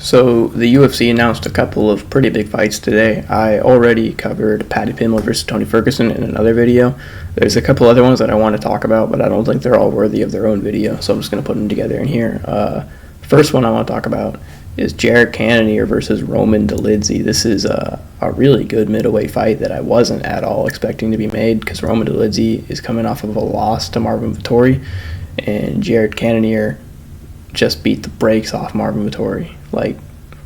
So the UFC announced a couple of pretty big fights today. I already covered Paddy Pimblett versus Tony Ferguson in another video. There's a couple other ones that I want to talk about, but I don't think they're all worthy of their own video, so I'm just going to put them together in here. First one I want to talk about is Jared Cannonier versus Roman Dolidze. This is a really good middleweight fight that I wasn't at all expecting to be made because Roman Dolidze is coming off of a loss to Marvin Vettori, and Jared Cannonier just beat the brakes off Marvin Vettori, like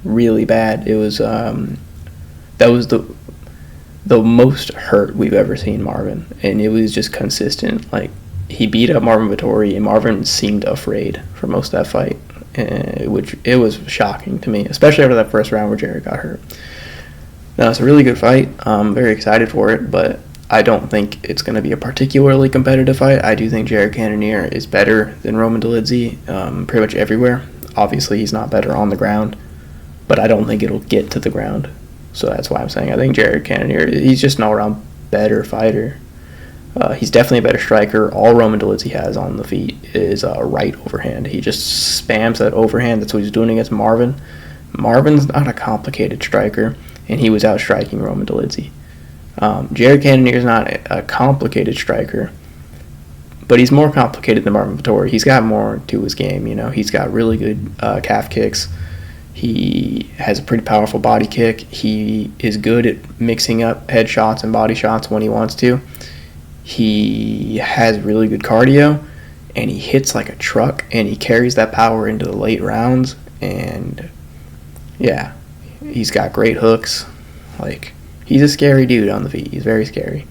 really bad. It was that was the most hurt we've ever seen Marvin, and it was just consistent. Like, he beat up Marvin Vettori, and Marvin seemed afraid for most of that fight, which it was shocking to me, especially after that first round where Jared got hurt. Now, it's a really good fight. I'm very excited for it, but I don't think it's going to be a particularly competitive fight. I do think Jared Cannonier is better than Roman Dolidze pretty much everywhere. Obviously, he's not better on the ground, but I don't think it'll get to the ground. So that's why I'm saying I think Jared Cannonier, he's just an all-around better fighter. He's definitely a better striker. All Roman Dolidze has on the feet is a right overhand. He just spams that overhand. That's what he's doing against Marvin. Marvin's not a complicated striker, and he was out-striking Roman Dolidze. Jared Cannonier is not a complicated striker, but he's more complicated than Marvin Vettori. He's got more to his game, He's got really good calf kicks. He has a pretty powerful body kick. He is good at mixing up head shots and body shots when he wants to. He has really good cardio, and he hits like a truck, and he carries that power into the late rounds. And yeah, he's got great hooks. Like, he's a scary dude on the feet. He's very scary.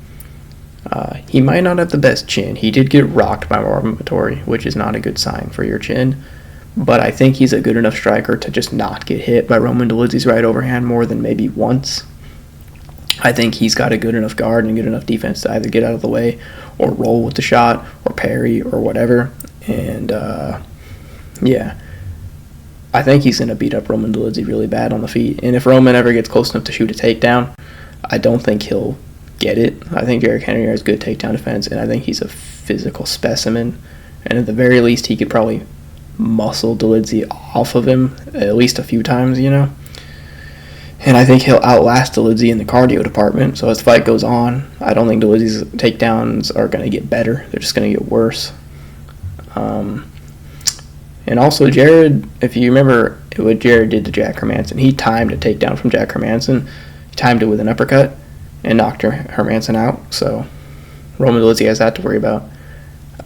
He might not have the best chin. He did get rocked by Marvin Vettori, which is not a good sign for your chin. But I think he's a good enough striker to just not get hit by Roman Dolidze's right overhand more than maybe once. I think he's got a good enough guard and good enough defense to either get out of the way or roll with the shot or parry or whatever. And, yeah, I think he's going to beat up Roman Dolidze really bad on the feet. And if Roman ever gets close enough to shoot a takedown, I don't think he'll get it. I think Jared Cannonier has good takedown defense, and I think he's a physical specimen. And at the very least, he could probably muscle Dolidze off of him at least a few times, And I think he'll outlast Dolidze in the cardio department. So as the fight goes on, I don't think Dolidze's takedowns are going to get better. They're just going to get worse. And also Jared, if you remember what Jared did to Jack Hermansson, he timed a takedown from Jack Hermansson. He timed it with an uppercut and knocked Hermansson out. So Roman Dolidze has that to worry about.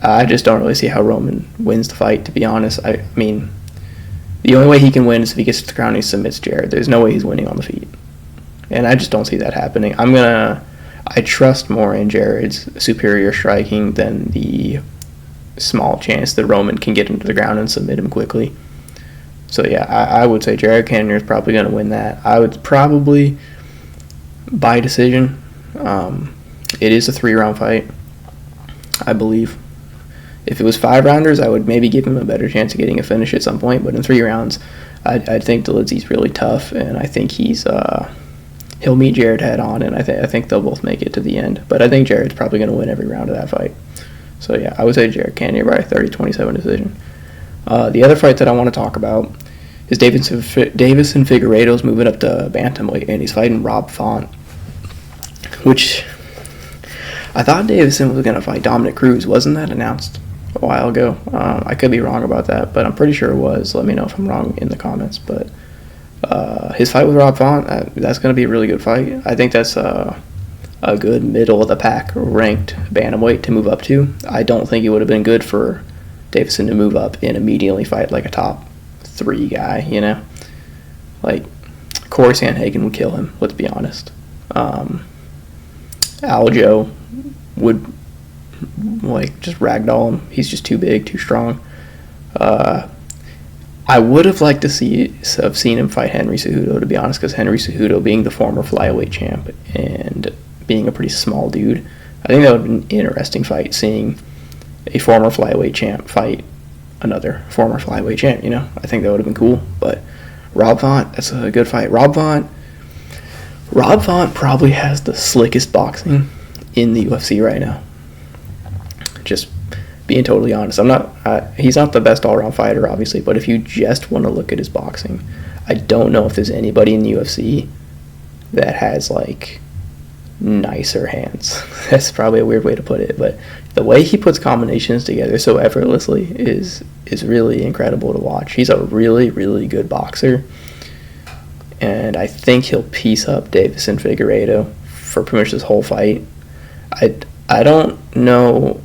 I just don't really see how Roman wins the fight, to be honest. I mean, the only way he can win is if he gets to the ground and he submits Jared. There's no way he's winning on the feet. And I just don't see that happening. I trust more in Jared's superior striking than the small chance that Roman can get him to the ground and submit him quickly. So yeah, I would say Jared Cannonier is probably going to win that. I would probably by decision. It is a 3-round fight, I believe. If it was 5-rounders, I would maybe give him a better chance of getting a finish at some point. But in 3 rounds, I think Dolidze's really tough, and I think he'll meet Jared head on, and I think they'll both make it to the end. But I think Jared's probably going to win every round of that fight. So yeah, I would say Jared Cannonier by a 30-27 decision. The other fight that I want to talk about is Davison Figueredo's moving up to bantamweight, and he's fighting Rob Font, which I thought Davison was going to fight Dominic Cruz. Wasn't that announced a while ago? I could be wrong about that, but I'm pretty sure it was. Let me know if I'm wrong in the comments. But his fight with Rob Font, that's going to be a really good fight. I think that's a good middle-of-the-pack ranked bantamweight to move up to. I don't think it would have been good for Davison to move up and immediately fight like a top 3 guy, Like, Corey Sandhagen would kill him, let's be honest. Aljo would just ragdoll him. He's just too big, too strong. I would have liked to have seen him fight Henry Cejudo, to be honest, because Henry Cejudo, being the former flyweight champ and being a pretty small dude, I think that would have been an interesting fight, seeing a former flyweight champ fight another former flyweight champ. I think that would have been cool. But Rob Font, that's a good fight. Rob Font probably has the slickest boxing in the UFC right now. Just being totally honest. He's not the best all-around fighter, obviously, but if you just want to look at his boxing, I don't know if there's anybody in the UFC that has like nicer hands. That's probably a weird way to put it, but the way he puts combinations together so effortlessly is really incredible to watch. He's a really, really good boxer, and I think he'll piece up Deiveson Figueredo for pretty much this whole fight. I don't know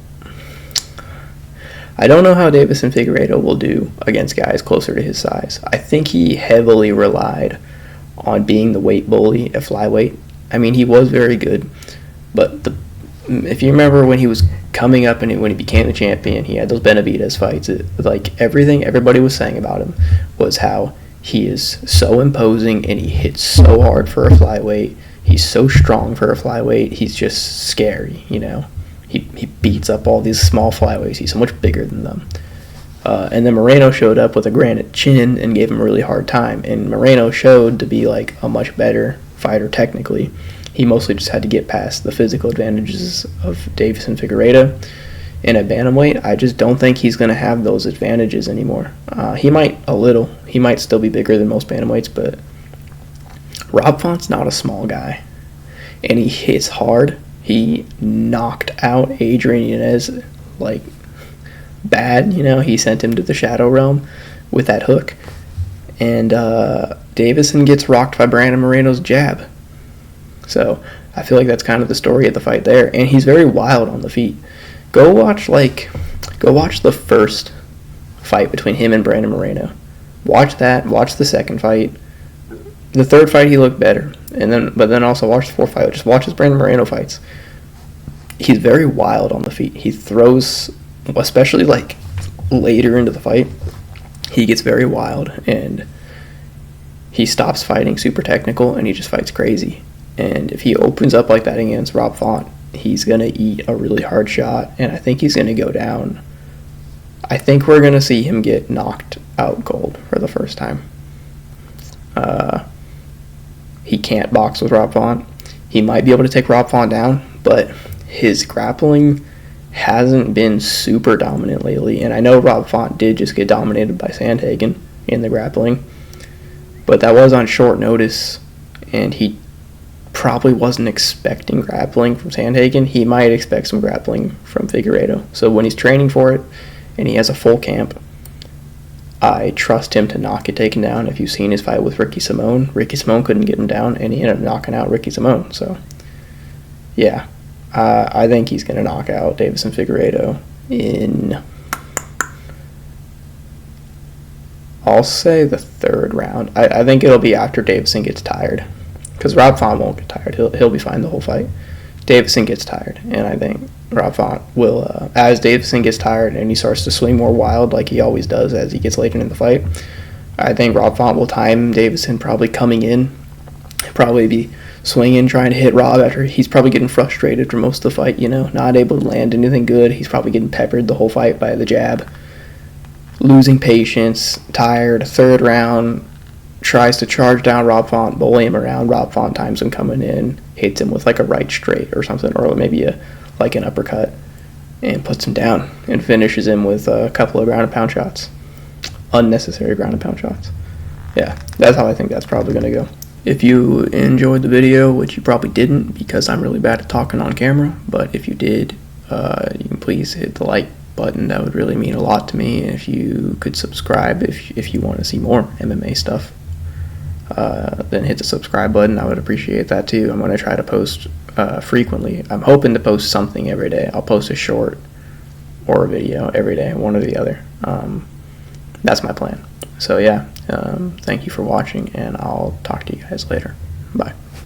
how Deiveson Figueredo will do against guys closer to his size. I think he heavily relied on being the weight bully at flyweight. I mean, he was very good, but if you remember when he was coming up and when he became the champion, he had those Benavidez fights. Everything everybody was saying about him was how he is so imposing and he hits so hard for a flyweight. He's so strong for a flyweight. He's just scary, you know. He beats up all these small flyweights. He's so much bigger than them. And then Moreno showed up with a granite chin and gave him a really hard time. And Moreno showed to be like a much better fighter technically. He mostly just had to get past the physical advantages of Deiveson Figueredo. And at bantamweight, I just don't think he's going to have those advantages anymore. He might a little. He might still be bigger than most bantamweights, but Rob Font's not a small guy. And he hits hard. He knocked out Adrian Yanez like bad, you know. He sent him to the Shadow Realm with that hook. And Deiveson gets rocked by Brandon Moreno's jab. So I feel like that's kind of the story of the fight there. And he's very wild on the feet. Go watch the first fight between him and Brandon Moreno. Watch that. Watch the second fight. The third fight he looked better. But then also watch the fourth fight. Just watch his Brandon Moreno fights. He's very wild on the feet. He throws, especially like later into the fight, he gets very wild and he stops fighting super technical and he just fights crazy. And if he opens up like that against Rob Font, he's going to eat a really hard shot, and I think he's going to go down. I think we're going to see him get knocked out cold for the first time. He can't box with Rob Font. He might be able to take Rob Font down, but his grappling hasn't been super dominant lately. And I know Rob Font did just get dominated by Sandhagen in the grappling, but that was on short notice, and he probably wasn't expecting grappling from Sandhagen. He might expect some grappling from Figueredo. So when he's training for it and he has a full camp, I trust him to not get taken down. If you've seen his fight with Ricky Simone couldn't get him down, and he ended up knocking out Ricky Simone. So, yeah, I think he's going to knock out Deiveson Figueredo in, I'll say, the third round. I think it'll be after Deiveson gets tired, because Rob Font won't get tired. He'll be fine the whole fight. Deiveson gets tired, and I think Rob Font will, as Deiveson gets tired and he starts to swing more wild like he always does as he gets later in the fight, I think Rob Font will time Deiveson probably coming in, probably be swinging, trying to hit Rob after he's probably getting frustrated for most of the fight, you know, not able to land anything good. He's probably getting peppered the whole fight by the jab, losing patience, tired. Third round, tries to charge down Rob Font, bully him around. Rob Font times him coming in, hits him with like a right straight or something, or maybe like an uppercut, and puts him down and finishes him with a couple of ground and pound shots. Unnecessary ground and pound shots. Yeah, that's how I think that's probably going to go. If you enjoyed the video, which you probably didn't because I'm really bad at talking on camera, but if you did, you can please hit the like button. That would really mean a lot to me. If you could subscribe if you want to see more MMA stuff, then hit the subscribe button. I would appreciate that too. I'm going to try to post frequently. I'm hoping to post something every day. I'll post a short or a video every day, one or the other. That's my plan. So yeah, thank you for watching, and I'll talk to you guys later. Bye.